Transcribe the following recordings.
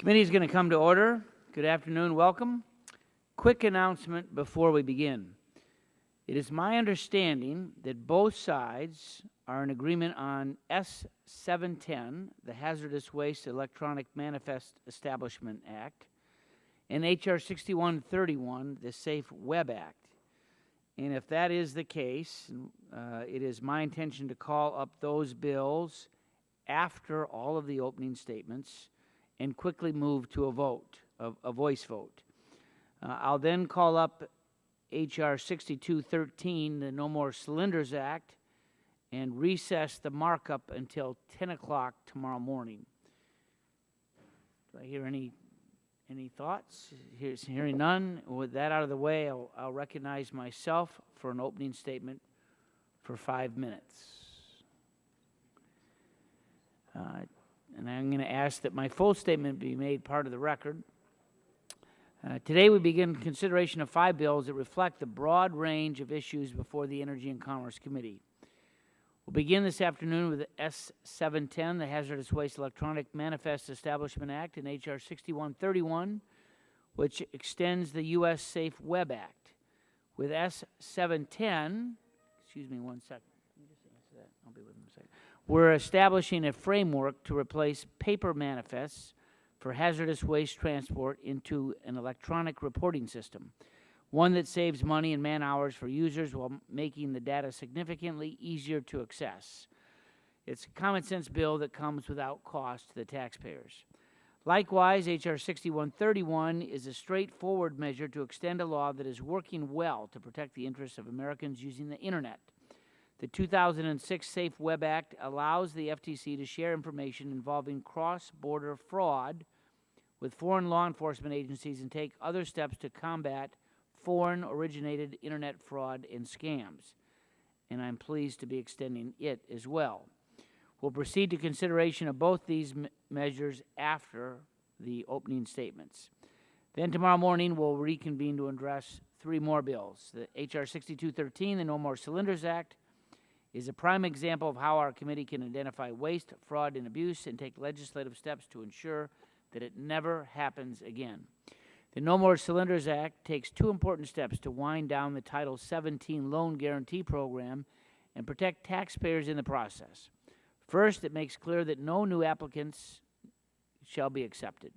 Committee is going to come to order. Good afternoon, welcome. Quick announcement before we begin. It is my understanding that both sides are in agreement on S-710, the Hazardous Waste Electronic Manifest Establishment Act, and H.R. 6131, the Safe Web Act. And if that is the case, it is my intention to call up those bills after all of the opening statements and quickly move to a vote, a voice vote. I'll then call up H.R. 6213, the No More Solyndras Act, and recess the markup until 10 o'clock tomorrow morning. Do I hear any thoughts? Hearing none. With that out of the way, I'll recognize myself for an opening statement for 5 minutes. And I'm going to ask that my full statement be made part of the record. Today we begin consideration of 5 bills that reflect the broad range of issues before the Energy and Commerce Committee. We'll begin this afternoon with S-710, the Hazardous Waste Electronic Manifest Establishment Act, and H.R. 6131, which extends the U.S. Safe Web Act. With S-710, excuse me one second. Let me just answer that. I'll be with them in a second. We're establishing a framework to replace paper manifests for hazardous waste transport into an electronic reporting system, one that saves money and man-hours for users while making the data significantly easier to access. It's a common-sense bill that comes without cost to the taxpayers. Likewise, H.R. 6131 is a straightforward measure to extend a law that is working well to protect the interests of Americans using the Internet. The 2006 Safe Web Act allows the FTC to share information involving cross-border fraud with foreign law enforcement agencies and take other steps to combat foreign-originated Internet fraud and scams. And I'm pleased to be extending it as well. We'll proceed to consideration of both these measures after the opening statements. Then tomorrow morning, we'll reconvene to address 3 more bills. The H.R. 6213, the No More Solyndras Act, is a prime example of how our committee can identify waste, fraud, and abuse and take legislative steps to ensure that it never happens again. The No More Solyndras Act takes 2 important steps to wind down the Title 17 loan guarantee program and protect taxpayers in the process. First, it makes clear that no new applicants shall be accepted.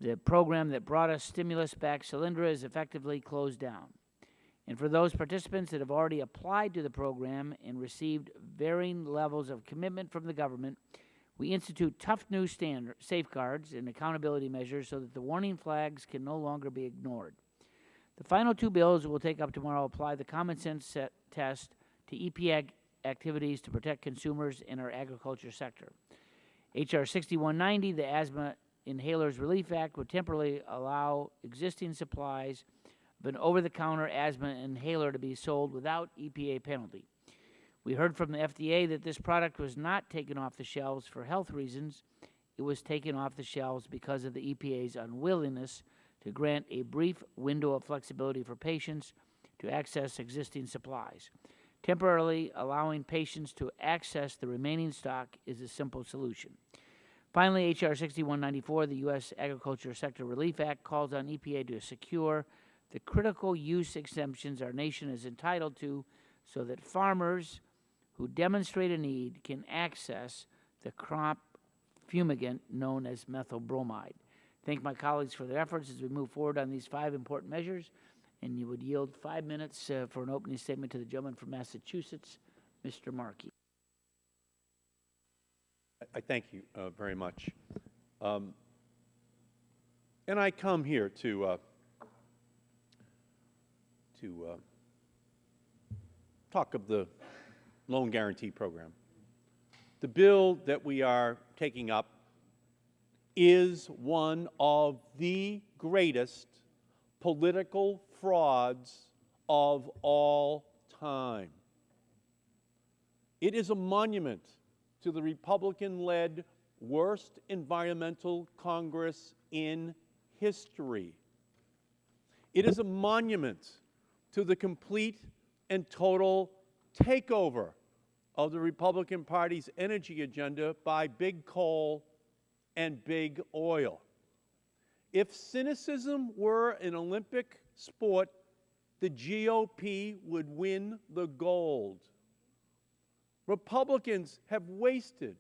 The program that brought us stimulus-backed Solyndra is effectively closed down. And for those participants that have already applied to the program and received varying levels of commitment from the government, we institute tough new safeguards and accountability measures so that the warning flags can no longer be ignored. The final 2 bills we'll take up tomorrow apply the common sense test to EPA activities to protect consumers in our agriculture sector. H.R. 6190, the Asthma Inhalers Relief Act, would temporarily allow existing supplies of an over-the-counter asthma inhaler to be sold without EPA penalty. We heard from the FDA that this product was not taken off the shelves for health reasons. It was taken off the shelves because of the EPA's unwillingness to grant a brief window of flexibility for patients to access existing supplies. Temporarily allowing patients to access the remaining stock is a simple solution. Finally, H.R. 6194, the U.S. Agriculture Sector Relief Act, calls on EPA to secure the critical use exemptions our nation is entitled to so that farmers who demonstrate a need can access the crop fumigant known as methyl bromide. Thank my colleagues for their efforts as we move forward on these 5 important measures, and you would yield 5 minutes for an opening statement to the gentleman from Massachusetts, Mr. Markey. I thank you very much. And I come here to talk of the loan guarantee program. The bill that we are taking up is one of the greatest political frauds of all time. It is a monument to the Republican-led worst environmental Congress in history. It is a monument to the complete and total takeover of the Republican Party's energy agenda by big coal and big oil. If cynicism were an Olympic sport, the GOP would win the gold. Republicans have wasted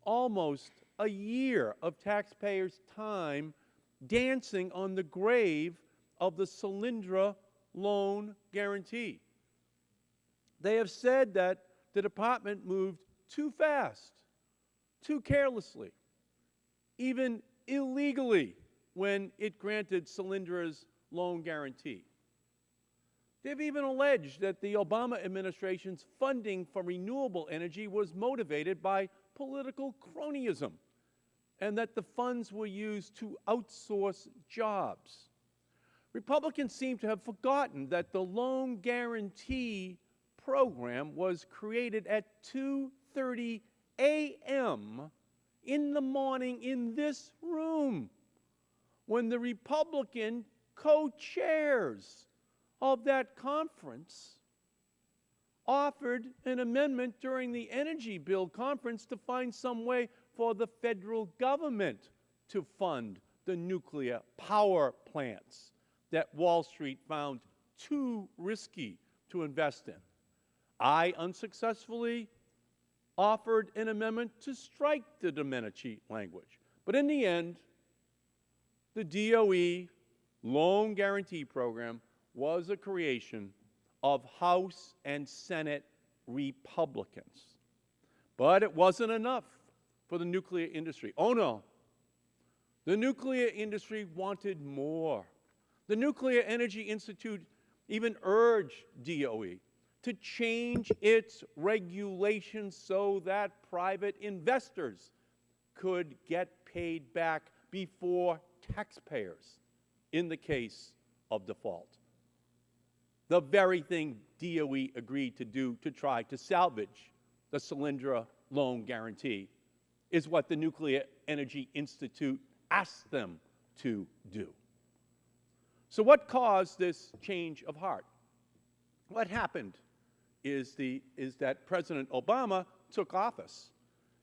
almost a year of taxpayers' time dancing on the grave of the Solyndra loan guarantee. They have said that the department moved too fast, too carelessly, even illegally when it granted Solyndra's loan guarantee. They've even alleged that the Obama administration's funding for renewable energy was motivated by political cronyism and that the funds were used to outsource jobs. Republicans seem to have forgotten that the loan guarantee program was created at 2:30 a.m. in the morning in this room when the Republican co-chairs of that conference offered an amendment during the energy bill conference to find some way for the federal government to fund the nuclear power plants that Wall Street found too risky to invest in. I unsuccessfully offered an amendment to strike the Domenici language. But in the end, the DOE loan guarantee program was a creation of House and Senate Republicans. But it wasn't enough for the nuclear industry. Oh no, the nuclear industry wanted more. The Nuclear Energy Institute even urged DOE to change its regulations so that private investors could get paid back before taxpayers in the case of default. The very thing DOE agreed to do to try to salvage the Solyndra loan guarantee is what the Nuclear Energy Institute asked them to do. So what caused this change of heart? What happened is that President Obama took office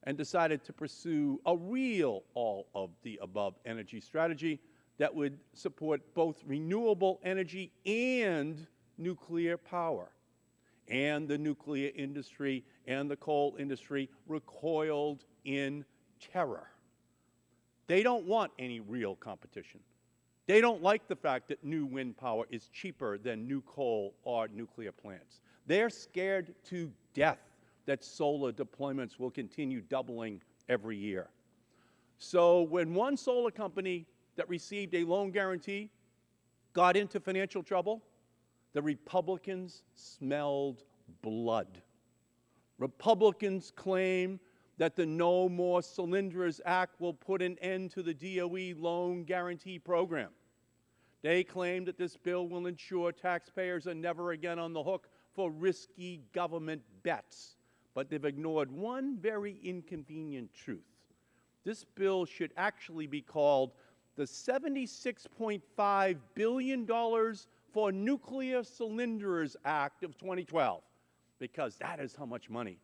and decided to pursue a real all-of-the-above energy strategy that would support both renewable energy and nuclear power. And the nuclear industry and the coal industry recoiled in terror. They don't want any real competition. They don't like the fact that new wind power is cheaper than new coal or nuclear plants. They're scared to death that solar deployments will continue doubling every year. So when one solar company that received a loan guarantee got into financial trouble, the Republicans smelled blood. Republicans claim that the No More Solyndras Act will put an end to the DOE loan guarantee program. They claim that this bill will ensure taxpayers are never again on the hook for risky government bets. But they've ignored one very inconvenient truth. This bill should actually be called the $76.5 billion for Nuclear Solyndras Act of 2012, because that is how much money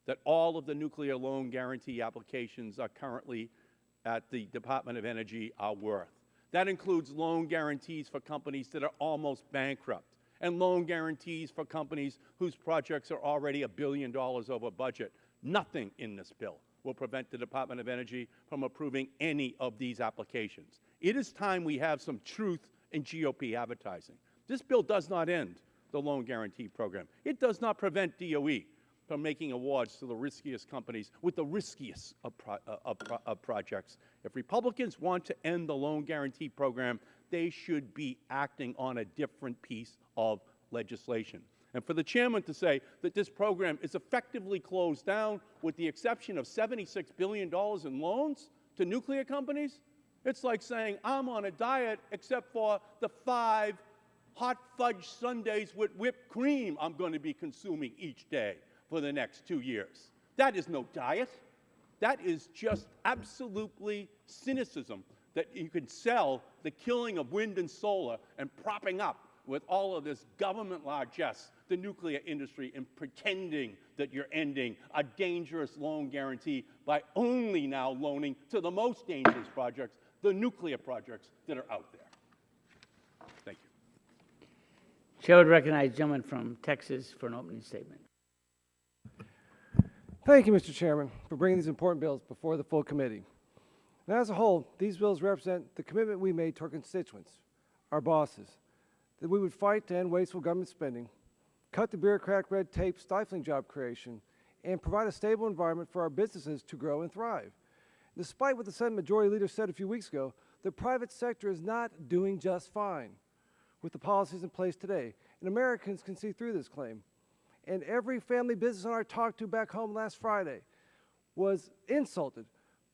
that all of the nuclear loan guarantee applications are currently at the Department of Energy are worth. That includes loan guarantees for companies that are almost bankrupt, and loan guarantees for companies whose projects are already $1 billion over budget. Nothing in this bill will prevent the Department of Energy from approving any of these applications. It is time we have some truth in GOP advertising. This bill does not end the loan guarantee program. It does not prevent DOE from making awards to the riskiest companies with the riskiest of projects. If Republicans want to end the loan guarantee program, they should be acting on a different piece of legislation. And for the chairman to say that this program is effectively closed down with the exception of $76 billion in loans to nuclear companies, it's like saying I'm on a diet except for the 5 hot fudge sundaes with whipped cream I'm going to be consuming each day for the next 2 years. That is no diet. That is just absolutely cynicism that you can sell the killing of wind and solar and propping up with all of this government largesse, the nuclear industry, and pretending that you're ending a dangerous loan guarantee by only now loaning to the most dangerous projects, the nuclear projects that are out there. Thank you. Chair would recognize the gentleman from Texas for an opening statement. Thank you, Mr. Chairman, for bringing these important bills before the full committee. And as a whole, these bills represent the commitment we made to our constituents, our bosses, that we would fight to end wasteful government spending, cut the bureaucratic red tape stifling job creation, and provide a stable environment for our businesses to grow and thrive. Despite what the Senate Majority Leader said a few weeks ago, the private sector is not doing just fine with the policies in place today, and Americans can see through this claim. And every family business owner I talked to back home last Friday was insulted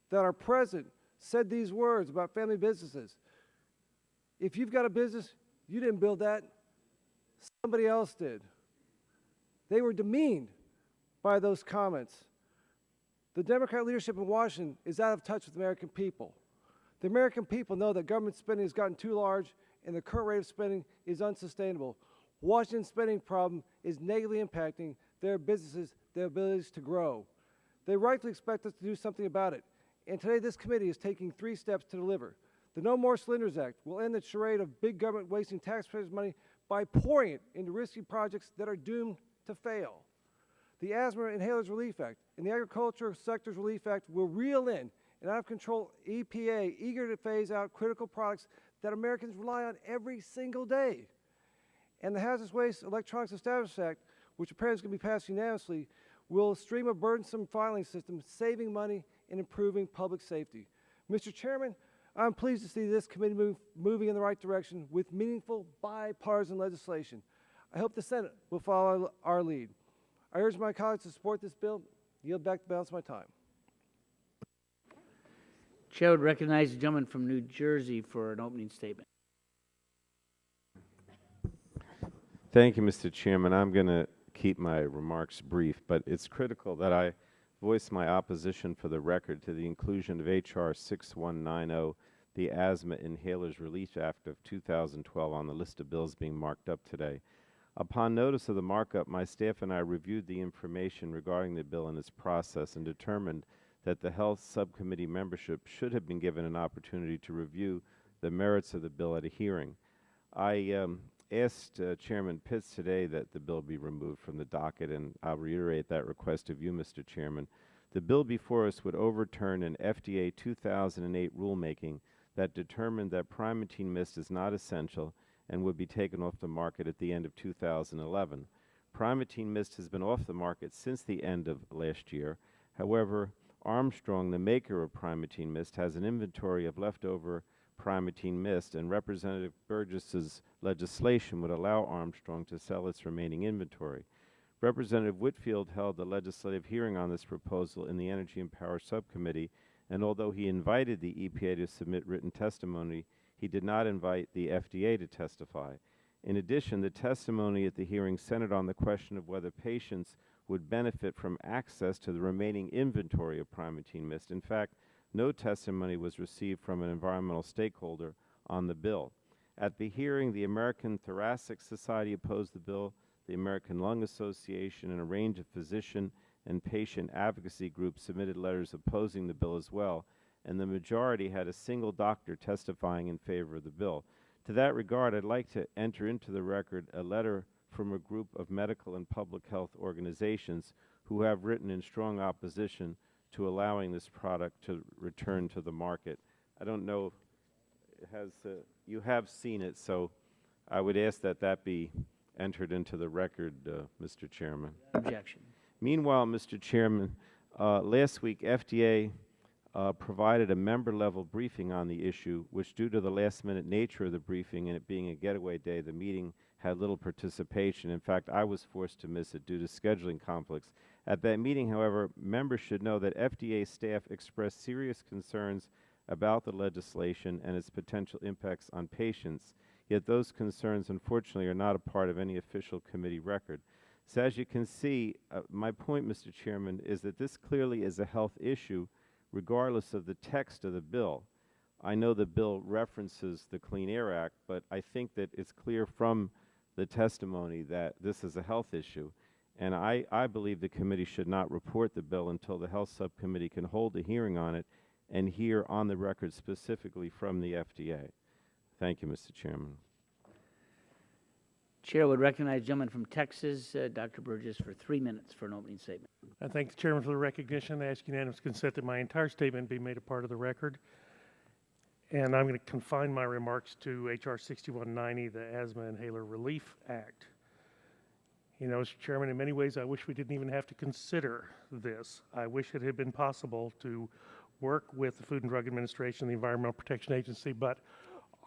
that our president said these words about family businesses. If you've got a business, you didn't build that, somebody else did. They were demeaned by those comments. The Democrat leadership in Washington is out of touch with the American people. The American people know that government spending has gotten too large and the current rate of spending is unsustainable. Washington's spending problem is negatively impacting their businesses, their abilities to grow. They rightfully expect us to do something about it. And today this committee is taking 3 steps to deliver. The No More Solyndras Act will end the charade of big government wasting taxpayers' money by pouring it into risky projects that are doomed to fail. The Asthma Inhalers Relief Act and the Agriculture Sectors Relief Act will reel in an out-of-control EPA eager to phase out critical products that Americans rely on every single day. And the Hazardous Waste Electronics Establishment Act, which apparently is going to be passed unanimously, will stream a burdensome filing system, saving money and improving public safety. Mr. Chairman, I'm pleased to see this committee moving in the right direction with meaningful bipartisan legislation. I hope the Senate will follow our lead. I urge my colleagues to support this bill. Yield back the balance of my time. Chair would recognize the gentleman from New Jersey for an opening statement. Thank you, Mr. Chairman. I'm going to keep my remarks brief, but it's critical that I voice my opposition for the record to the inclusion of H.R. 6190, the Asthma Inhalers Relief Act of 2012, on the list of bills being marked up today. Upon notice of the markup, my staff and I reviewed the information regarding the bill and its process and determined that the Health Subcommittee membership should have been given an opportunity to review the merits of the bill at a hearing. I asked Chairman Pitts today that the bill be removed from the docket, and I'll reiterate that request of you, Mr. Chairman. The bill before us would overturn an FDA 2008 rulemaking that determined that Primatene Mist is not essential and would be taken off the market at the end of 2011. Primatene Mist has been off the market since the end of last year. However, Armstrong, the maker of Primatene Mist, has an inventory of leftover Primatene Mist, and Representative Burgess's legislation would allow Armstrong to sell its remaining inventory. Representative Whitfield held a legislative hearing on this proposal in the Energy and Power Subcommittee, and although he invited the EPA to submit written testimony, he did not invite the FDA to testify. In addition, the testimony at the hearing centered on the question of whether patients would benefit from access to the remaining inventory of Primatene Mist. In fact, no testimony was received from an environmental stakeholder on the bill. At the hearing, the American Thoracic Society opposed the bill, the American Lung Association, and a range of physician and patient advocacy groups submitted letters opposing the bill as well, and the majority had a single doctor testifying in favor of the bill. To that regard, I'd like to enter into the record a letter from a group of medical and public health organizations who have written in strong opposition to allowing this product to return to the market. I don't know, you have seen it, so I would ask that that be entered into the record, Mr. Chairman. Objection. Meanwhile, Mr. Chairman, last week FDA provided a member-level briefing on the issue, which due to the last-minute nature of the briefing and it being a getaway day, the meeting had little participation. In fact, I was forced to miss it due to scheduling conflicts. At that meeting, however, members should know that FDA staff expressed serious concerns about the legislation and its potential impacts on patients, yet those concerns, unfortunately, are not a part of any official committee record. So as you can see, my point, Mr. Chairman, is that this clearly is a health issue regardless of the text of the bill. I know the bill references the Clean Air Act, but I think that it's clear from the testimony that this is a health issue. And I believe the committee should not report the bill until the Health Subcommittee can hold a hearing on it and hear on the record specifically from the FDA. Thank you, Mr. Chairman. Chair would recognize the gentleman from Texas, Dr. Burgess, for 3 minutes for an opening statement. I thank the chairman for the recognition. I ask unanimous consent that my entire statement be made a part of the record. And I'm going to confine my remarks to H.R. 6190, the Asthma Inhaler Relief Act. You know, Mr. Chairman, in many ways, I wish we didn't even have to consider this. I wish it had been possible to work with the Food and Drug Administration, the Environmental Protection Agency, but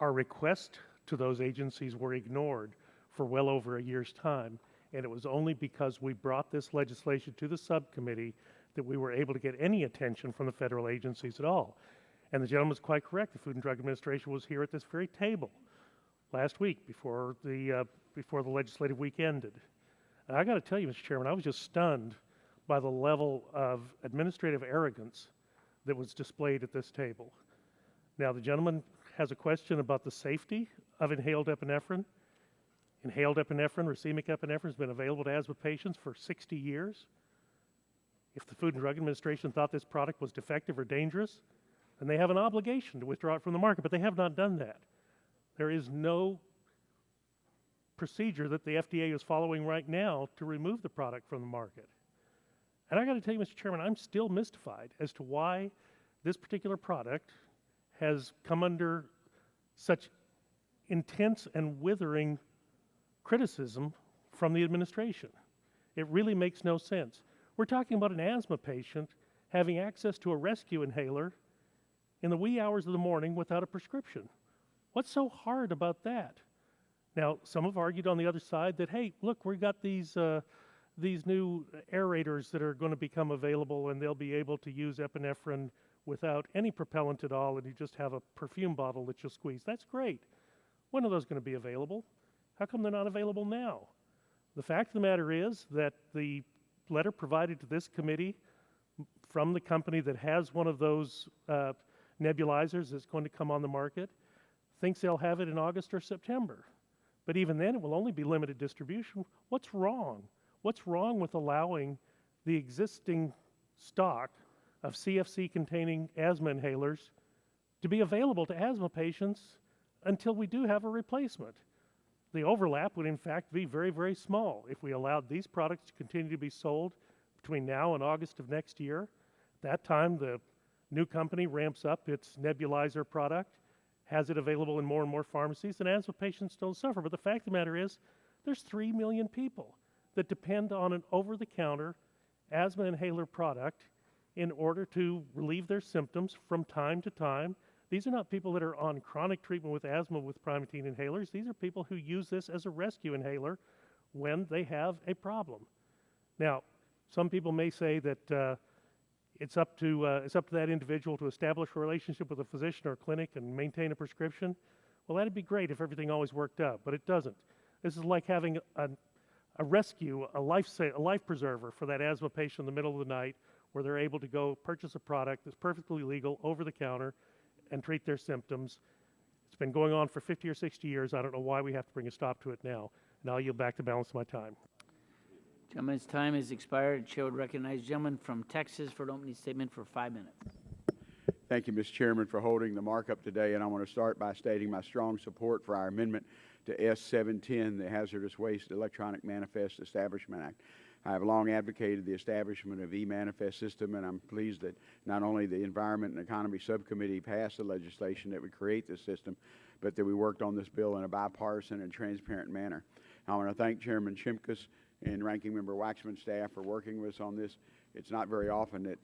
our request to those agencies were ignored for well over a year's time. And it was only because we brought this legislation to the subcommittee that we were able to get any attention from the federal agencies at all. And the gentleman was quite correct. The Food and Drug Administration was here at this very table last week before the legislative week ended. And I got to tell you, Mr. Chairman, I was just stunned by the level of administrative arrogance that was displayed at this table. Now, the gentleman has a question about the safety of inhaled epinephrine. Inhaled epinephrine, racemic epinephrine, has been available to asthma patients for 60 years. If the Food and Drug Administration thought this product was defective or dangerous, then they have an obligation to withdraw it from the market, but they have not done that. There is no procedure that the FDA is following right now to remove the product from the market. And I got to tell you, Mr. Chairman, I'm still mystified as to why this particular product has come under such intense and withering criticism from the administration. It really makes no sense. We're talking about an asthma patient having access to a rescue inhaler in the wee hours of the morning without a prescription. What's so hard about that? Now, some have argued on the other side that, hey, look, we've got these new aerators that are going to become available, and they'll be able to use epinephrine without any propellant at all, and you just have a perfume bottle that you'll squeeze. That's great. When are those going to be available? How come they're not available now? The fact of the matter is that the letter provided to this committee from the company that has one of those nebulizers that's going to come on the market thinks they'll have it in August or September. But even then, it will only be limited distribution. What's wrong? What's wrong with allowing the existing stock of CFC-containing asthma inhalers to be available to asthma patients until we do have a replacement? The overlap would, in fact, be very, very small if we allowed these products to continue to be sold between now and August of next year. At that time, the new company ramps up its nebulizer product, has it available in more and more pharmacies, and asthma patients don't suffer. But the fact of the matter is, there's 3 million people that depend on an over-the-counter asthma inhaler product in order to relieve their symptoms from time to time. These are not people that are on chronic treatment with asthma with Primatene inhalers. These are people who use this as a rescue inhaler when they have a problem. Now, some people may say that it's up to that individual to establish a relationship with a physician or a clinic and maintain a prescription. Well, that'd be great if everything always worked out, but it doesn't. This is like having a rescue, a life preserver for that asthma patient in the middle of the night, where they're able to go purchase a product that's perfectly legal over the counter and treat their symptoms. It's been going on for 50 or 60 years. I don't know why we have to bring a stop to it now. And I'll yield back the balance of my time. Gentleman's time has expired. Chair would recognize the gentleman from Texas for an opening statement for 5 minutes. Thank you, Mr. Chairman, for holding the markup today. And I want to start by stating my strong support for our amendment to S710, the Hazardous Waste Electronic Manifest Establishment Act. I have long advocated the establishment of e-manifest system, and I'm pleased that not only the Environment and Economy Subcommittee passed the legislation that would create this system, but that we worked on this bill in a bipartisan and transparent manner. I want to thank Chairman Shimkus and Ranking Member Waxman's staff for working with us on this. It's not very often that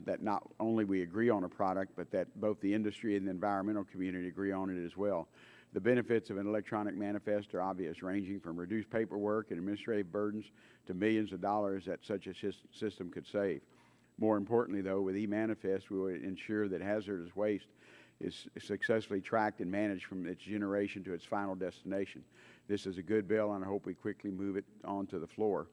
that not only we agree on a product, but that both the industry and the environmental community agree on it as well. The benefits of an electronic manifest are obvious, ranging from reduced paperwork and administrative burdens to millions of dollars that such a system could save. More importantly, though, with e-manifest, we will ensure that hazardous waste is successfully tracked and managed from its generation to its final destination. This is a good bill, and I hope we quickly move it on to the floor.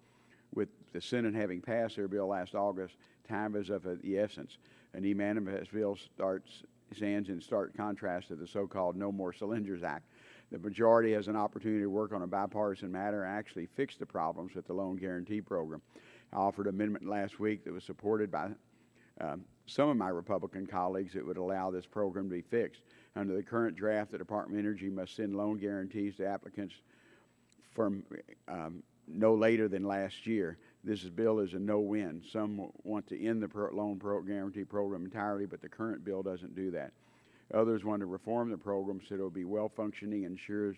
With the Senate having passed their bill last August, time is of the essence. An e-manifest bill starts stands in stark contrast to the so-called No More Solyndras Act. The majority has an opportunity to work on a bipartisan matter and actually fix the problems with the loan guarantee program. I offered an amendment last week that was supported by some of my Republican colleagues that would allow this program to be fixed. Under the current draft, the Department of Energy must send loan guarantees to applicants from no later than last year. This bill is a no-win. Some want to end the loan guarantee program entirely, but the current bill doesn't do that. Others want to reform the program so it will be well-functioning and ensures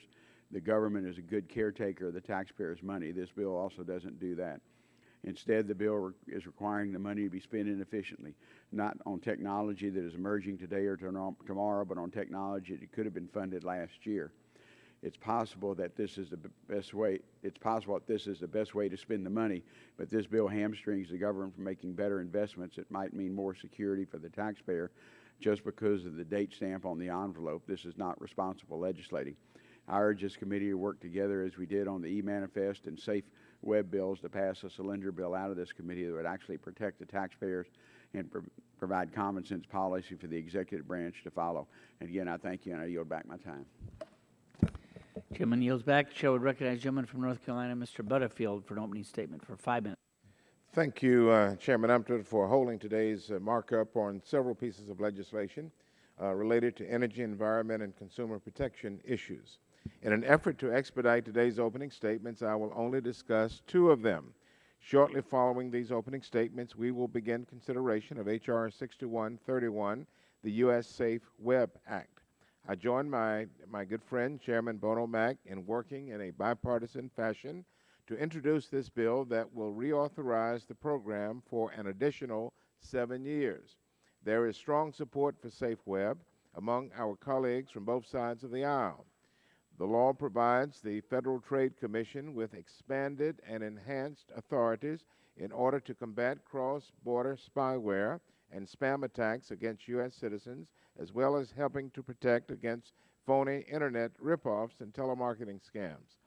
the government is a good caretaker of the taxpayers' money. This bill also doesn't do that. Instead, the bill is requiring the money to be spent inefficiently, not on technology that is emerging today or tomorrow, but on technology that could have been funded last year. It's possible that this is the best way. It's possible that this is the best way to spend the money, but this bill hamstrings the government from making better investments. It might mean more security for the taxpayer just because of the date stamp on the envelope. This is not responsible legislating. I urge this committee to work together as we did on the e-manifest and safe web bills to pass a cylinder bill out of this committee that would actually protect the taxpayers and provide common sense policy for the executive branch to follow. And again, I thank you, and I yield back my time. Chairman yields back. The chair would recognize the gentleman from North Carolina, Mr. Butterfield, for an opening statement for 5 minutes. Thank you, Chairman Undertaking, for holding today's markup on several pieces of legislation related to energy, environment, and consumer protection issues. In an effort to expedite today's opening statements, I will only discuss 2 of them. Shortly following these opening statements, we will begin consideration of H.R. 6131, the U.S. Safe Web Act. I join my good friend, Chairman Bono Mack, in working in a bipartisan fashion to introduce this bill that will reauthorize the program for an additional 7 years. There is strong support for Safe Web among our colleagues from both sides of the aisle. The law provides the Federal Trade Commission with expanded and enhanced authorities in order to combat cross-border spyware and spam attacks against U.S. citizens, as well as helping to protect against phony Internet ripoffs and telemarketing scams.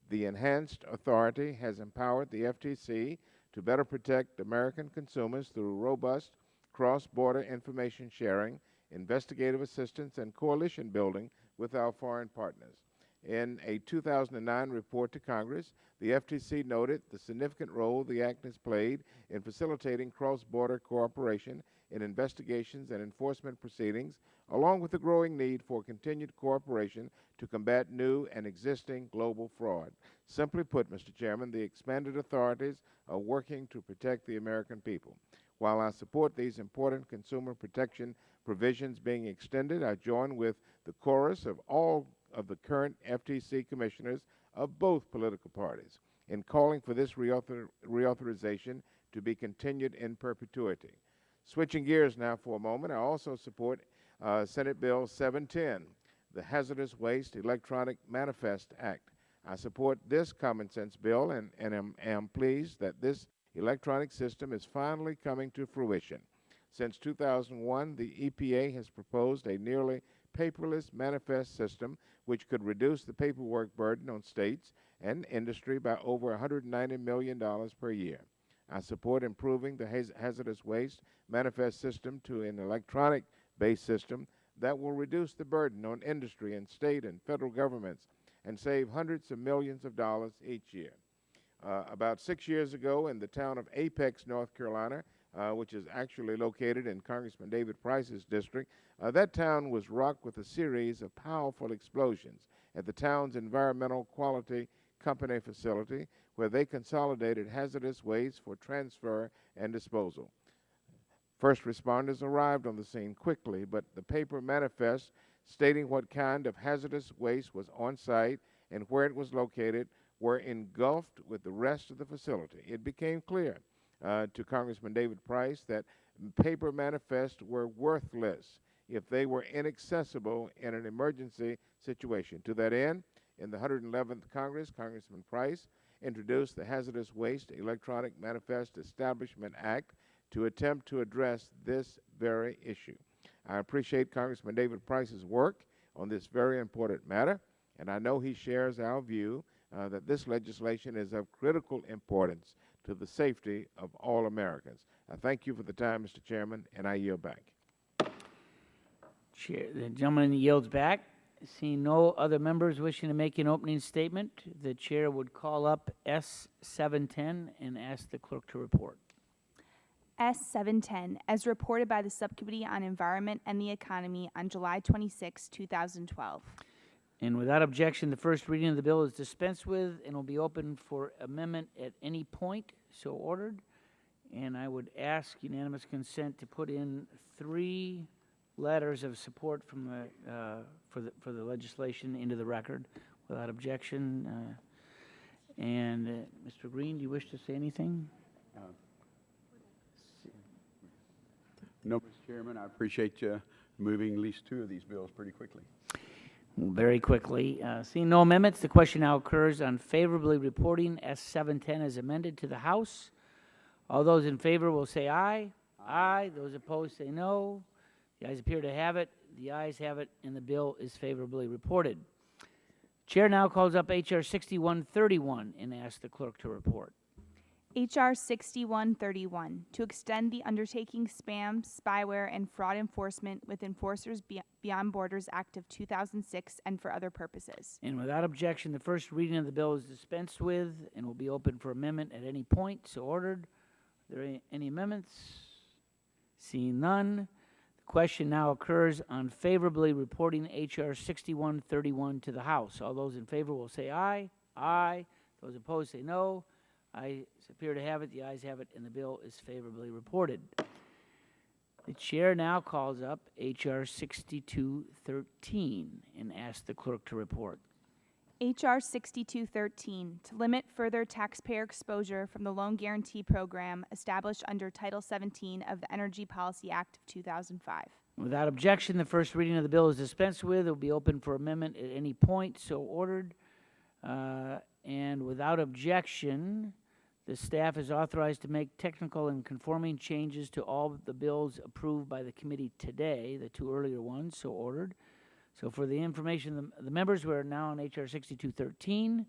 The enhanced authority has empowered the FTC to better protect American consumers through robust cross-border information sharing, investigative assistance, and coalition building with our foreign partners. In a 2009 report to Congress, the FTC noted the significant role the Act has played in facilitating cross-border cooperation in investigations and enforcement proceedings, along with the growing need for continued cooperation to combat new and existing global fraud. Simply put, Mr. Chairman, the expanded authorities are working to protect the American people. While I support these important consumer protection provisions being extended, I join with the chorus of all of the current FTC commissioners of both political parties in calling for this reauthorization to be continued in perpetuity. Switching gears now for a moment, I also support Senate Bill 710, the Hazardous Waste Electronic Manifest Act. I support this common sense bill and am pleased that this electronic system is finally coming to fruition. Since 2001, the EPA has proposed a nearly paperless manifest system which could reduce the paperwork burden on states and industry by over $190 million per year. I support improving the hazardous waste manifest system to an electronic-based system that will reduce the burden on industry and state and federal governments and save hundreds of millions of dollars each year. About 6 years ago, in the town of Apex, North Carolina, which is actually located in Congressman David Price's district, that town was rocked with a series of powerful explosions at the town's environmental quality company facility, where they consolidated hazardous waste for transfer and disposal. First responders arrived on the scene quickly, but the paper manifest stating what kind of hazardous waste was on site and where it was located were engulfed with the rest of the facility. It became clear to Congressman David Price that paper manifests were worthless if they were inaccessible in an emergency situation. To that end, in the 111th Congress, Congressman Price introduced the Hazardous Waste Electronic Manifest Establishment Act to attempt to address this very issue. I appreciate Congressman David Price's work on this very important matter, and I know he shares our view that this legislation is of critical importance to the safety of all Americans. I thank you for the time, Mr. Chairman, and I yield back. Chair, the gentleman yields back. Seeing no other members wishing to make an opening statement, the chair would call up S710 and ask the clerk to report. S710, as reported by the Subcommittee on Environment and the Economy on July 26, 2012. And without objection, the first reading of the bill is dispensed with and will be open for amendment at any point, so ordered. And I would ask unanimous consent to put in 3 letters of support from the, for the legislation into the record without objection. Mr. Green, do you wish to say anything? No, Mr. Chairman, I appreciate you moving at least 2 of these bills pretty quickly. Very quickly. Seeing no amendments, the question now occurs on favorably reporting S710 as amended to the House. All those in favor will say aye. Aye. Those opposed say no. The ayes appear to have it. The ayes have it, and the bill is favorably reported. Chair now calls up H.R. 6131 and asks the clerk to report. H.R. 6131, to extend the Undertaking, Spam, Spyware, and Fraud Enforcement with Enforcers Beyond Borders Act of 2006 and for other purposes. And without objection, the first reading of the bill is dispensed with and will be open for amendment at any point, so ordered. Are there any amendments? Seeing none, the question now occurs on favorably reporting H.R. 6131 to the House. All those in favor will say aye. Aye. Those opposed say no. Ayes appear to have it. The ayes have it, and the bill is favorably reported. The chair now calls up H.R. 6213 and asks the clerk to report. H.R. 6213, to limit further taxpayer exposure from the Loan Guarantee Program established under Title 17 of the Energy Policy Act of 2005. Without objection, the first reading of the bill is dispensed with. It will be open for amendment at any point, so ordered. And without objection, the staff is authorized to make technical and conforming changes to all the bills approved by the committee today, the 2 earlier ones, so ordered. So for the information of the members, we're now on H.R. 6213.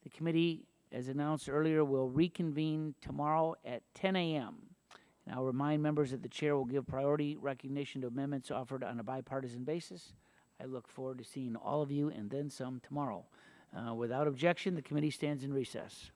The committee, as announced earlier, will reconvene tomorrow at 10 a.m. And I'll remind members that the chair will give priority recognition to amendments offered on a bipartisan basis. I look forward to seeing all of you and then some tomorrow. Without objection, the committee stands in recess.